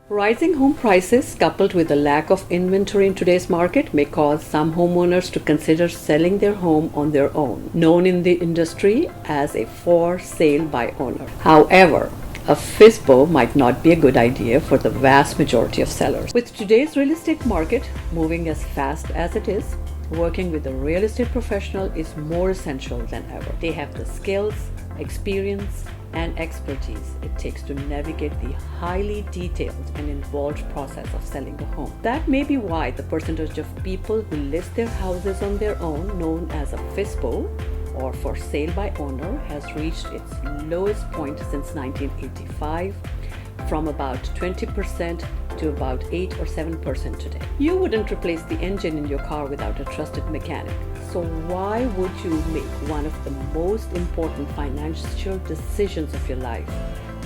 Rising home prices coupled with a lack of inventory in today's market may cause some homeowners to consider selling their home on their own, known in the industry as a for sale by owner. However, a FSBO might not be a good idea for the vast majority of sellers. With today's real estate market moving as fast as it is, working with a real estate professional is more essential than ever. They have the skills, experience, and expertise it takes to navigate the highly detailed and involved process of selling a home. That may be why the percentage of people who list their houses on their own, known as a FSBO or for sale by owner, has reached its lowest point since 1985, from about 20% to about 8 or 7% today. You wouldn't replace the engine in your car without a trusted mechanic. So why would you make one of the most important financial decisions of your life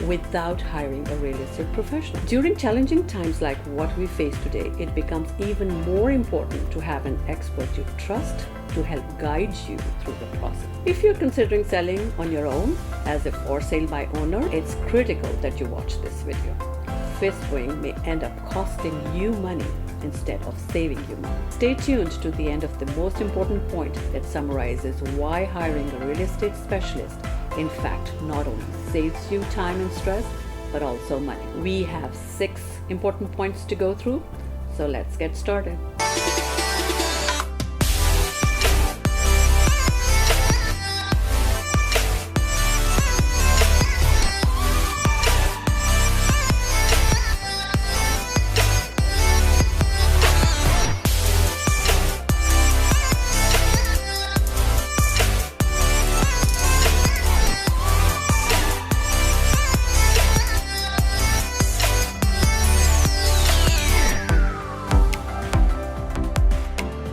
without hiring a real estate professional? During challenging times like what we face today, it becomes even more important to have an expert you trust to help guide you through the process. If you're considering selling on your own as a for sale by owner, it's critical that you watch this video. FSBOing may end up costing you money instead of saving you money. Stay tuned to the end of the most important point that summarizes why hiring a real estate specialist in fact not only saves you time and stress but also money. We have 6 important points to go through, so let's get started.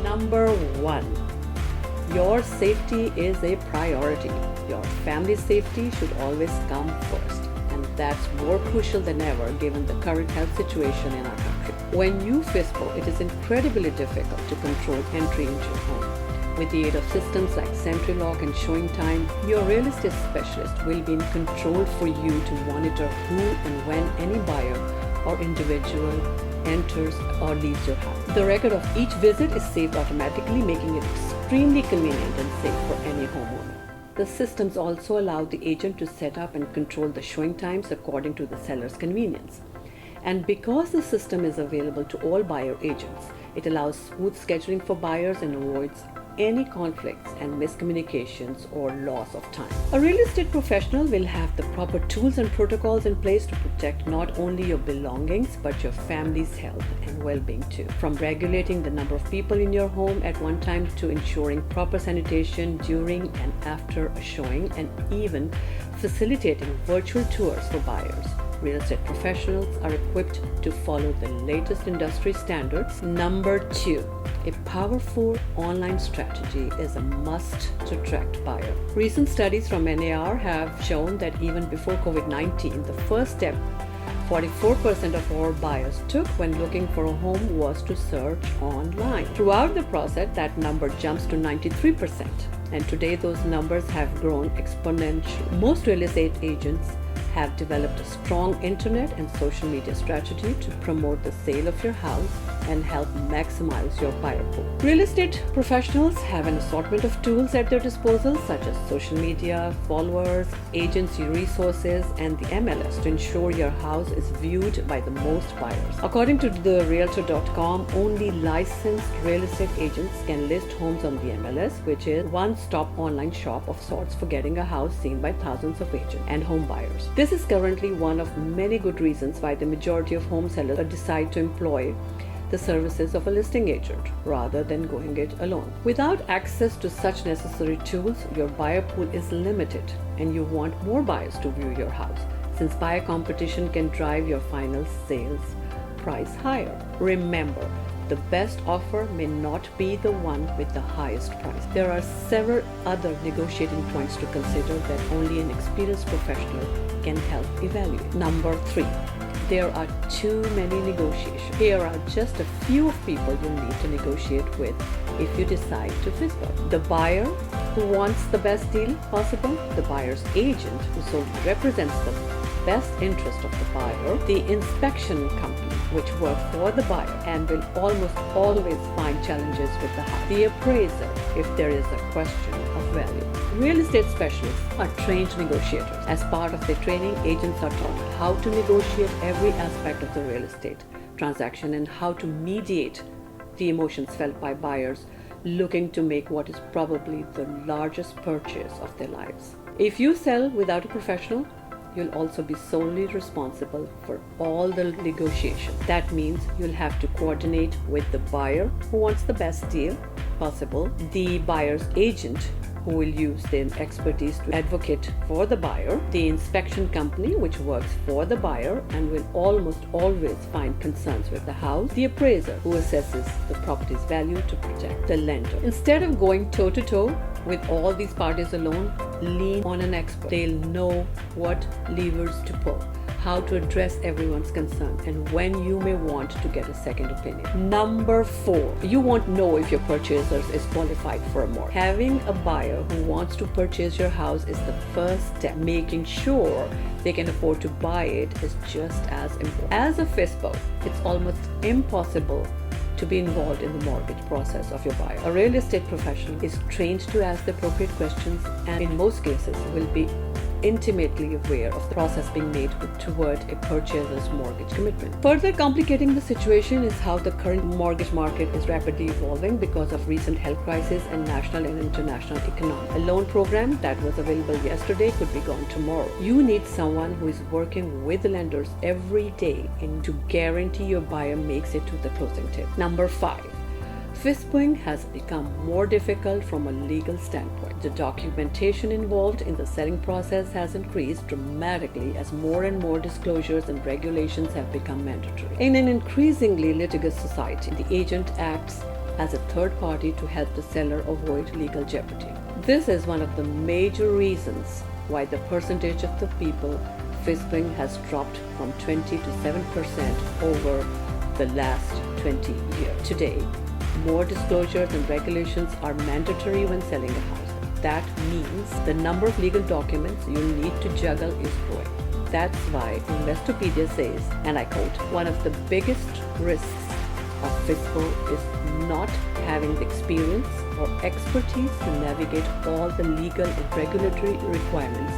Number 1, your safety is a priority. Your family's safety should always come first, and that's more crucial than ever given the current health situation in our country. When you FSBO, it is incredibly difficult to control entry into your home. With the aid of systems like Sentry Lock and Showing Time, your real estate specialist will be in control for you to monitor who and when any buyer or individual enters or leaves your house. The record of each visit is saved automatically, making it extremely convenient and safe for any homeowner. The systems also allow the agent to set up and control the showing times according to the seller's convenience. And because the system is available to all buyer agents, it allows smooth scheduling for buyers and avoids any conflicts and miscommunications or loss of time. A real estate professional will have the proper tools and protocols in place to protect not only your belongings but your family's health and well-being too. From regulating the number of people in your home at one time to ensuring proper sanitation during and after a showing, and even facilitating virtual tours for buyers, real estate professionals are equipped to follow the latest industry standards. Number 2, a powerful online strategy is a must to attract buyers. Recent studies from Nagh have shown that even before COVID-19, the first step 44% of all buyers took when looking for a home was to search online. Throughout the process, that number jumps to 93%, and today those numbers have grown exponentially. Most real estate agents have developed a strong internet and social media strategy to promote the sale of your house and help maximize your buyer pool. Real estate professionals have an assortment of tools at their disposal, such as social media, followers, agency resources, and the MLS to ensure your house is viewed by the most buyers. According to the realtor.com, only licensed real estate agents can list homes on the MLS, which is one-stop online shop of sorts for getting a house seen by thousands of agents and home buyers. This is currently one of many good reasons why the majority of home sellers decide to employ the services of a listing agent rather than going it alone. Without access to such necessary tools, your buyer pool is limited and you want more buyers to view your house, since buyer competition can drive your final sales price higher. Remember, the best offer may not be the one with the highest price. There are several other negotiating points to consider that only an experienced professional can help evaluate. Number 3, there are too many negotiations. Here are just a few of people you need to negotiate with if you decide to FSBO. The buyer who wants the best deal possible, the buyer's agent who solely represents them, best interest of the buyer, the inspection company, which work for the buyer and will almost always find challenges with the house, the appraiser, if there is a question of value. Real estate specialists are trained negotiators. As part of their training, agents are taught how to negotiate every aspect of the real estate transaction and how to mediate the emotions felt by buyers looking to make what is probably the largest purchase of their lives. If you sell without a professional, you'll also be solely responsible for all the negotiation. That means you'll have to coordinate with the buyer who wants the best deal possible, the buyer's agent who will use their expertise to advocate for the buyer, the inspection company which works for the buyer and will almost always find concerns with the house, the appraiser who assesses the property's value to protect the lender. Instead of going toe-to-toe with all these parties alone, lean on an expert. They'll know what levers to pull, how to address everyone's concern, and when you may want to get a second opinion. Number 4, you won't know if your purchaser is qualified for a mortgage. Having a buyer who wants to purchase your house is the first step. Making sure they can afford to buy it is just as important. As a FSBO, it's almost impossible to be involved in the mortgage process of your buyer. A real estate professional is trained to ask the appropriate questions and in most cases will be intimately aware of the process being made toward a purchaser's mortgage commitment. Further complicating the situation is how the current mortgage market is rapidly evolving because of recent health crisis and national and international economic. A loan program that was available yesterday could be gone tomorrow. You need someone who is working with the lenders every day and to guarantee your buyer makes it to the closing table. Number 5. FSBOing has become more difficult from a legal standpoint. The documentation involved in the selling process has increased dramatically as more and more disclosures and regulations have become mandatory. In an increasingly litigious society, the agent acts as a third party to help the seller avoid legal jeopardy. This is one of the major reasons why the percentage of the people FSBOing has dropped from 20 to 7% over the last 20 years. Today, more disclosures and regulations are mandatory when selling a house. That means the number of legal documents you need to juggle is growing. That's why Investopedia says, and I quote, one of the biggest risks of FSBO is not having the experience or expertise to navigate all the legal and regulatory requirements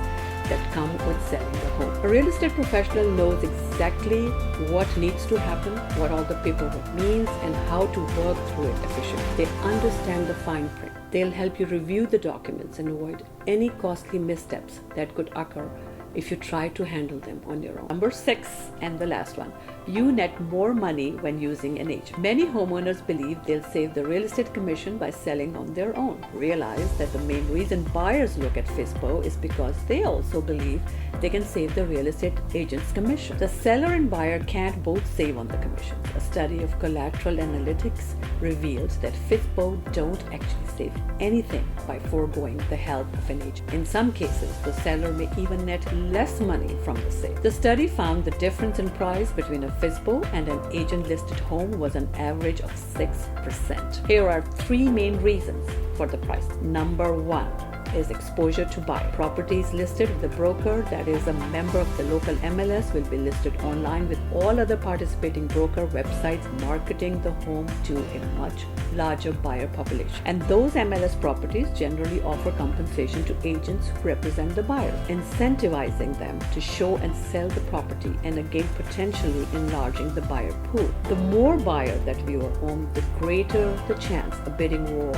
that come with selling the home. A real estate professional knows exactly what needs to happen, what all the paperwork means, and how to work through it efficiently. They understand the fine print. They'll help you review the documents and avoid any costly missteps that could occur if you try to handle them on your own. Number 6, and the last one, you net more money when using an agent. Many homeowners believe they'll save the real estate commission by selling on their own. Realize that the main reason buyers look at FSBO is because they also believe they can save the real estate agent's commission. The seller and buyer can't both save on the commissions. A study of collateral analytics reveals that FSBO don't actually save anything by foregoing the help of an agent. In some cases, the seller may even net less money from the sale. The study found the difference in price between a FSBO and an agent-listed home was an average of 6%. Here are 3 main reasons for the price. Number 1 is exposure to buyer. Properties listed with the broker that is a member of the local MLS will be listed online with all other participating broker websites marketing the home to a much larger buyer population. And those MLS properties generally offer compensation to agents who represent the buyers, incentivizing them to show and sell the property and again potentially enlarging the buyer pool. The more buyers that view a home, the greater the chance a bidding war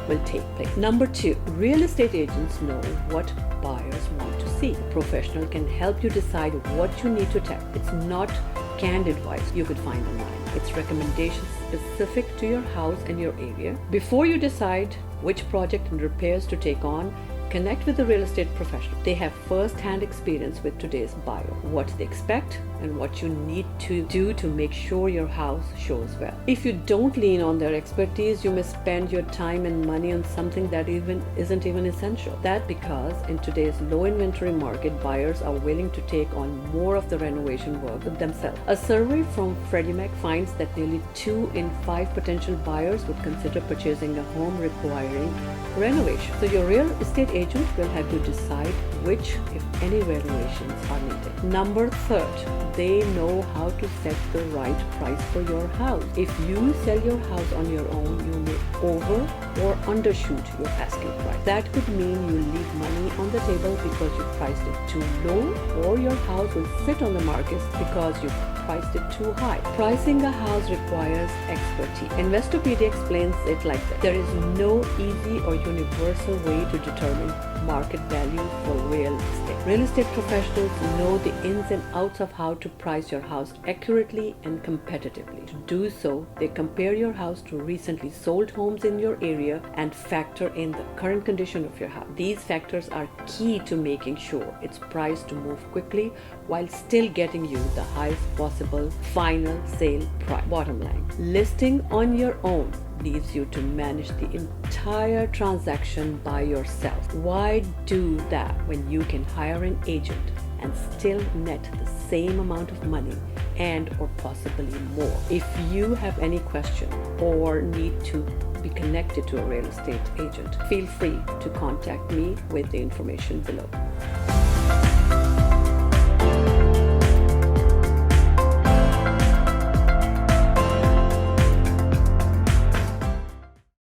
will take place. Number 2, real estate agents know what buyers want to see. A professional can help you decide what you need to tap. It's not canned advice you could find online. It's recommendations specific to your house and your area. Before you decide which project and repairs to take on, connect with a real estate professional. They have first-hand experience with today's buyer, what they expect, and what you need to do to make sure your house shows well. If you don't lean on their expertise, you may spend your time and money on something that isn't even essential. That because in today's low inventory market, buyers are willing to take on more of the renovation work themselves. A survey from Freddie Mac finds that nearly 2 in 5 potential buyers would consider purchasing a home requiring renovation. So your real estate agent will help you decide which, if any, renovations are needed. Number 3, they know how to set the right price for your house. If you sell your house on your own, you may over or undershoot your asking price. That could mean you leave money on the table because you priced it too low, or your house will sit on the market because you priced it too high. Pricing a house requires expertise. Investopedia explains it like this: there is no easy or universal way to determine market value for real estate. Real estate professionals know the ins and outs of how to price your house accurately and competitively. To do so, they compare your house to recently sold homes in your area and factor in the current condition of your house. These factors are key to making sure it's priced to move quickly while still getting you the highest possible final sale price. Bottom line, listing on your own leaves you to manage the entire transaction by yourself. Why do that when you can hire an agent and still net the same amount of money and or possibly more? If you have any question or need to be connected to a real estate agent, feel free to contact me with the information below.